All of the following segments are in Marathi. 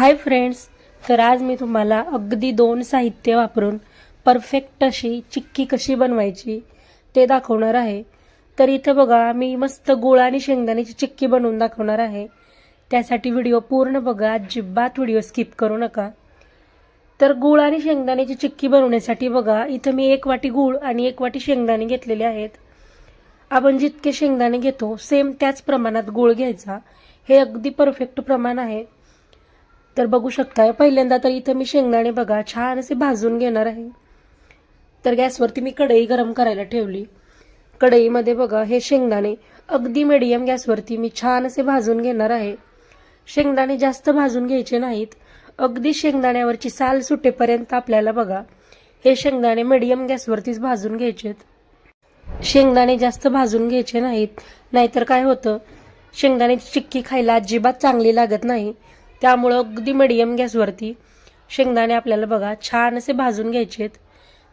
हाय फ्रेंड्स, तर आज मी तुम्हाला अगदी 2 साहित्य वापरून परफेक्ट अशी चिक्की कशी बनवायची ते दाखवणार आहे। तर इथं बघा, मी मस्त गुळ आणि शेंगदाण्याची चिक्की बनवून दाखवणार आहे। त्यासाठी व्हिडिओ पूर्ण बघा, अजिबात व्हिडिओ स्किप करू नका। तर गुळ आणि शेंगदाण्याची चिक्की बनवण्यासाठी बघा, इथं मी 1 वाटी गुळ आणि 1 वाटी शेंगदाणे घेतलेले आहेत। आपण जितके शेंगदाणे घेतो सेम त्याच प्रमाणात गुळ घ्यायचा। हे अगदी परफेक्ट प्रमाण आहे। तर बघू शकताय, पहिल्यांदा तर इथं मी शेंगदाणे बघा छान असे भाजून घेणार आहे। तर गॅसवरती मी कढई गरम करायला ठेवली। कढईमध्ये बघा हे शेंगदाणे अगदी मीडियम गॅसवरती मी छान असे भाजून घेणार आहे। शेंगदाणे जास्त भाजून घ्यायचे नाहीत, अगदी शेंगदाण्यावरची साल सुटेपर्यंत आपल्याला बघा हे शेंगदाणे मीडियम गॅसवरतीच भाजून घ्यायचेत। शेंगदाणे जास्त भाजून घ्यायचे नाहीत, नाहीतर काय होतं, शेंगदाण्याची चिक्की खायला अजिबात चांगली लागत नाही। त्यामुळे अगदी मीडियम गॅसवरती शेंगदाणे आपल्याला बघा छान असे भाजून घ्यायचेत।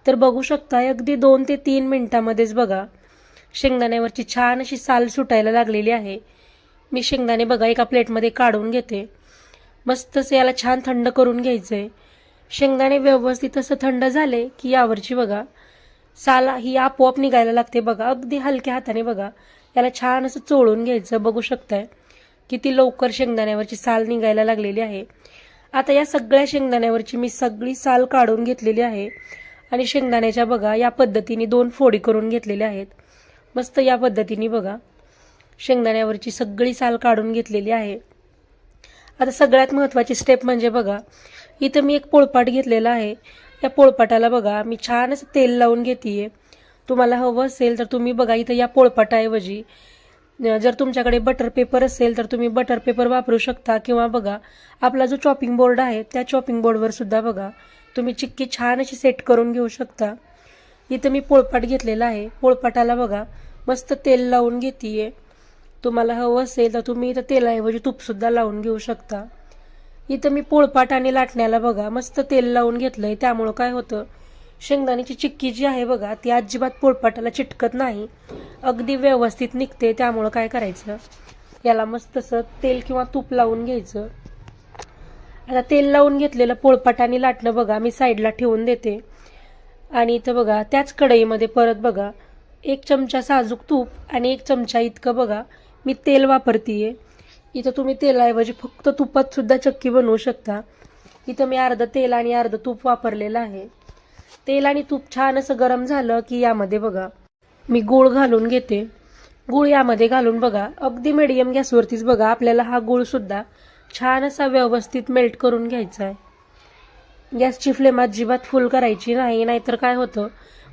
तर बघू शकता, अगदी 2 ते 3 मिनिटांमध्येच बघा शेंगदाण्यावरची छान अशी साल सुटायला लागलेली आहे। मी शेंगदाणे बघा एका प्लेटमध्ये काढून घेते। मस्त असे याला छान थंड करून घ्यायचंय। शेंगदाणे व्यवस्थित असं थंड झाले की यावरची बघा साल ही आपोआप निघायला लागते। बघा अगदी हलक्या हाताने बघा याला छान असं चोळून घ्यायचं। बघू शकताय किती लवकर शेंगदाण्यावरची साल निघायला लागलेली आहे। आता या सगळ्या शेंगदाण्यावरची मी सगळी साल काढून घेतलेली आहे आणि शेंगदाण्याच्या बघा या पद्धतीने 2 फोडी करून घेतलेल्या आहेत। मस्त या पद्धतीने बघा शेंगदाण्यावरची सगळी साल काढून घेतलेली आहे। आता सगळ्यात महत्त्वाची स्टेप म्हणजे बघा, इथं मी एक पोळपाट घेतलेला आहे। या पोळपाटाला बघा मी छान असं तेल लावून घेतेय। तुम्हाला हवं असेल तर तुम्ही बघा इथं या पोळपाटाऐवजी जर तुमच्याकडे बटर पेपर असेल तर तुम्ही बटर पेपर वापरू शकता, किंवा बघा आपला जो चॉपिंग बोर्ड आहे त्या चॉपिंग बोर्डवर सुद्धा बघा तुम्ही चिक्की छान अशी सेट करून घेऊ शकता। इथं मी पोळपाट घेतलेला आहे। पोळपाटाला बघा मस्त तेल लावून घेतेय। तुम्हाला हवं असेल तर तुम्ही इथं तेलाऐवजी तूप सुद्धा लावून घेऊ शकता। इथं मी पोळपाट आणि लाटण्याला बघा मस्त तेल लावून घेतलंय। त्यामुळं काय होतं, शेंगदाण्याची चिक्की जी आहे बघा ती अजिबात पोळपाटाला चिटकत नाही, अगदी व्यवस्थित निघते। त्यामुळं काय करायचं, याला मस्त असं तेल किंवा तूप लावून घ्यायचं। आता तेल लावून घेतलेलं पोळपाट आणि लाटणं बघा मी साईडला ठेवून देते। आणि इथं बघा त्याच कढईमध्ये परत बघा 1 चमचा साजूक तूप आणि 1 चमचा इतकं बघा मी तेल वापरतीये। इथं तुम्ही तेलाऐवजी फक्त तुपात सुद्धा चिक्की बनवू शकता। इथं मी अर्ध तेल आणि अर्ध तूप वापरलेलं आहे। तेल आणि तूप छान असं गरम झालं की यामध्ये बघा मी गूळ घालून घेते। गूळ यामध्ये घालून बघा अगदी मीडियम गॅसवरतीच बघा आपल्याला हा गूळ सुद्धा छान असा व्यवस्थित मेल्ट करून घ्यायचा आहे। गॅसची फ्लेम अजिबात फुल करायची नाही, नाहीतर काय होतं,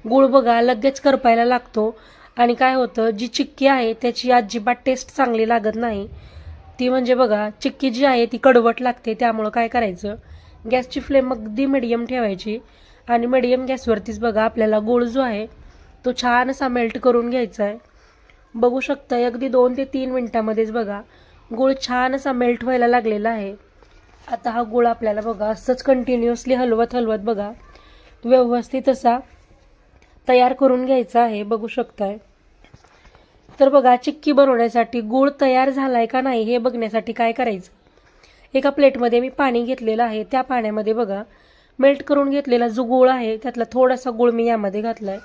गूळ बघा लगेच करपायला लागतो आणि काय होतं, जी चिक्की आहे त्याची अजिबात टेस्ट चांगली लागत नाही। ती म्हणजे बघा चिक्की जी आहे ती कडवट लागते। त्यामुळं काय करायचं, गॅसची फ्लेम अगदी मीडियम ठेवायची आणि मीडियम गॅसवरतीच बघा आपल्याला गूळ जो आहे तो छान असा मेल्ट करून घ्यायचा आहे। बघू शकता अगदी 2 ते 3 मिनिटांमध्येच बघा गूळ छान असा मेल्ट व्हायला लागलेला आहे। आता हा गूळ आपल्याला बघा असंच कंटिन्युअसली हलवत हलवत बघा व्यवस्थित असा तयार करून घ्यायचा आहे। बघू शकताय, तर बघा चिक्की बनवण्यासाठी गूळ तयार झालाय का नाही हे बघण्यासाठी काय करायचं, एका प्लेटमध्ये मी पाणी घेतलेलं आहे। त्या पाण्यामध्ये बघा मेल्ट करून घेतलेला जो गूळ आहे त्यातला थोडासा गूळ मी यामध्ये घातलाय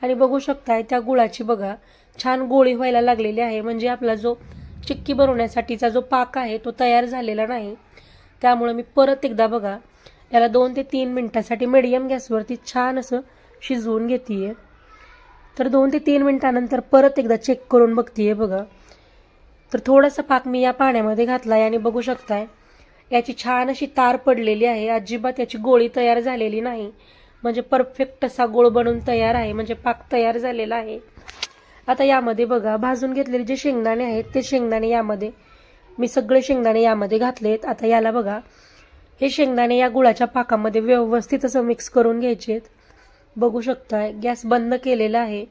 आणि बघू शकताय त्या गुळाची बघा छान गोळी व्हायला लागलेली आहे। म्हणजे आपला जो चिक्की बनवण्यासाठीचा जो पाक आहे तो तयार झालेला नाही। त्यामुळे मी परत एकदा बघा याला 2 ते 3 मिनिटांसाठी मीडियम गॅसवरती छान असं शिजवून घेतेय। तर 2 ते 3 मिनिटांनंतर परत एकदा चेक करून बघतेय बघा। तर थोडासा पाक मी या पाण्यामध्ये घातलाय आणि बघू शकताय याची छान अशी तार पडलेली आहे, अजिबात याची गोळी तयार झालेली नाही। म्हणजे परफेक्ट असा गोळ बनून तयार आहे, म्हणजे पाक तयार झालेला आहे। आता यामध्ये बघा भाजून घेतलेले जे शेंगदाणे आहेत ते शेंगदाणे यामध्ये मी सगळे शेंगदाणे यामध्ये घातलेत। आता याला बघा हे शेंगदाणे या गुळाच्या पाकामध्ये व्यवस्थित असं मिक्स करून घ्यायचेत। बघू शकताय गॅस बंद केलेला आहे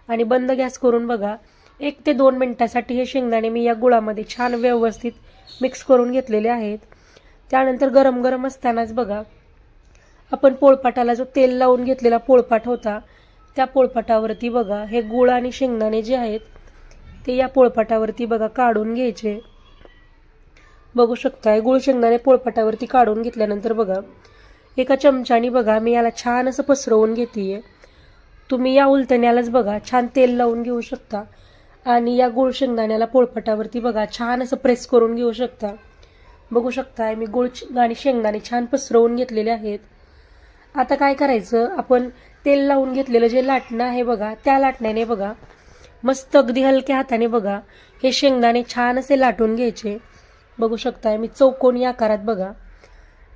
आणि बंद गॅस करून बघा 1 ते 2 मिनिटांसाठी हे शेंगदाणे मी या गुळामध्ये छान व्यवस्थित मिक्स करून घेतलेले आहेत। त्यानंतर गरम गरम असतानाच बघा आपण पोळपाटाला जो तेल लावून घेतलेला पोळपाट होता त्या पोळपाटावरती बघा हे गूळ आणि शेंगदाणे जे आहेत ते या पोळपाटावरती बघा काढून घ्यायचे। बघू शकताय गुळ शेंगदाणे पोळपाटावरती काढून घेतल्यानंतर बघा एका चमच्याने बघा मी याला छान असं पसरवून घेतेय. तुम्ही या उलटण्यालाच बघा छान तेल लावून घेऊ शकता आणि या गुळ शेंगदाण्याला पोळपाटावरती बघा छान असं प्रेस करून घेऊ शकता. बघू शकताय मी गुळ आणि शेंगदाणे छान पसरवून घेतलेले आहेत. आता काय करायचं, आपण तेल लावून घेतलेलं जे लाटणं आहे बघा त्या लाटण्याने बघा मस्त अगदी हलक्या हाताने बघा हे शेंगदाणे छान असे लाटून घ्यायचे. बघू शकताय मी चौकोनी आकारात बघा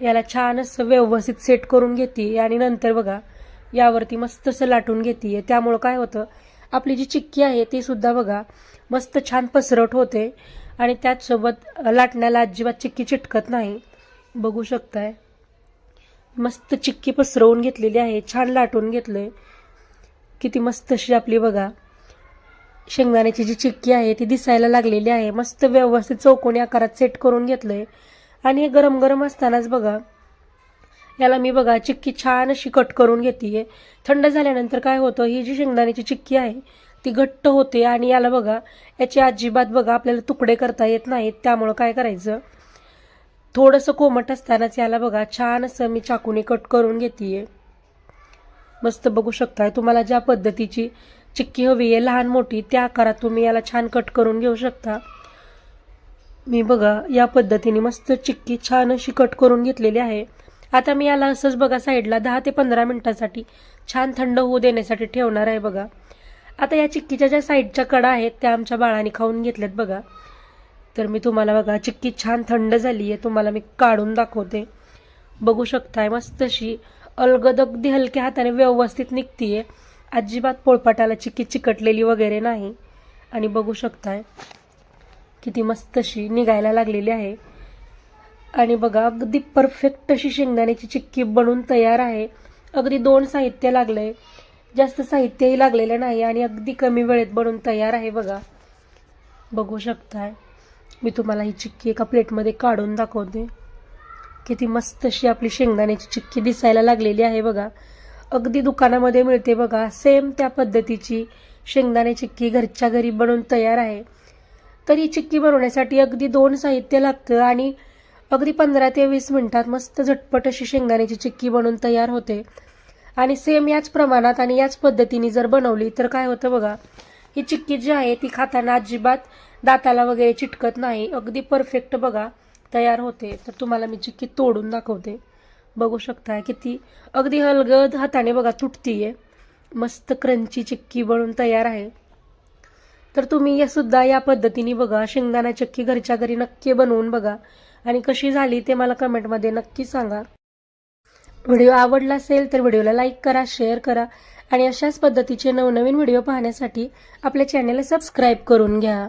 याला छान असं व्यवस्थित सेट करून घेते आणि नंतर बघा यावरती मस्त असं लाटून घेते. त्यामुळं काय होतं, आपली जी चिक्की आहे ती सुद्धा बघा मस्त छान पसरट होते आणि त्याचसोबत लाटण्याला अजिबात चिक्की चिटकत नाही. बघू शकताय मस्त चिक्की पसरवून घेतलेली आहे, छान लाटून घेतलंय. किती मस्त अशी आपली बघा शेंगदाण्याची जी चिक्की आहे ती दिसायला लागलेली आहे. मस्त व्यवस्थित चौकोनी आकारात सेट करून घेतलंय आणि हे गरम गरम असतानाच बघा याला मी बघा चिक्की छान अशी कट करून घेते. थंड झाल्यानंतर काय होतं, ही जी शेंगदाण्याची चिक्की आहे ती घट्ट होते आणि याला बघा याचे अजिबात बघा आपल्याला तुकडे करता येत नाहीत. त्यामुळं काय करायचं, थोडंसं कोमट असतानाच याला बघा छान असं मी चाकूने कट करून घेते. मस्त बघू शकताय तुम्हाला ज्या पद्धतीची चिक्की हवी आहे लहान मोठी त्या आकारात तुम्ही याला छान कट करून घेऊ शकता. मी बघा या पद्धतीने मस्त चिक्की छान अशी कट करून घेतलेली आहे. आता मी याला असंच बघा साईडला 10 ते 15 मिनिटांसाठी छान थंड होऊ देण्यासाठी ठेवणार आहे बघा. आता या चिक्कीच्या ज्या साईडच्या कडा आहेत त्या आमच्या बाळाने खाऊन घेतल्यात बघा. तर मी तुम्हाला बघा चिक्की छान थंड झाली आहे, तुम्हाला मी काढून दाखवते. बघू शकताय मस्त अशी अलगद अगदी हलक्या हाताने व्यवस्थित निघतीये, अजिबात पोळपाटाला चिक्की चिकटलेली वगैरे नाही. आणि बघू शकताय किती मस्त अशी निघायला लागलेली आहे. आणि बघा अगदी परफेक्ट अशी शेंगदाण्याची चिक्की बनून तयार आहे. अगदी 2 साहित्य लागलंय, जास्त साहित्यही लागलेलं नाही आणि अगदी कमी वेळेत बनून तयार आहे बघा. बघू शकताय मी तुम्हाला ही चिक्की एका प्लेटमध्ये काढून दाखवते. किती मस्त अशी आपली शेंगदाण्याची चिक्की दिसायला लागलेली आहे बघा. अगदी दुकानामध्ये मिळते बघा सेम त्या पद्धतीची शेंगदाणे चिक्की घरच्या घरी बनवून तयार आहे. तर ही चिक्की बनवण्यासाठी अगदी 2 साहित्य लागतं आणि अगदी 15 ते 20 मिनिटात मस्त झटपट अशी शेंगदाण्याची चिक्की बनवून तयार होते. आणि सेम याच प्रमाणात आणि याच पद्धतीने जर बनवली तर काय होतं बघा, ही चिक्की जी आहे ती खाताना अजिबात दाताला वगैरे चिटकत नाही, अगदी परफेक्ट बघा तयार होते. तर तुम्हाला मी चिक्की तोडून दाखवते. बघू शकता किती अगदी हलगद हाताने बघा तुटतीये. मस्त क्रंची चिक्की बनवून तयार आहे. तर तुम्ही सुद्धा या पद्धतीने बघा शेंगदाणा चिक्की घरच्या घरी नक्की बनवून बघा आणि कशी झाली ते मला कमेंटमध्ये नक्की सांगा. व्हिडिओ आवडला असेल तर व्हिडिओला लाईक करा, शेअर करा आणि अशाच पद्धतीचे नवनवीन व्हिडिओ पाहण्यासाठी आपल्या चॅनलला सबस्क्राईब करून घ्या.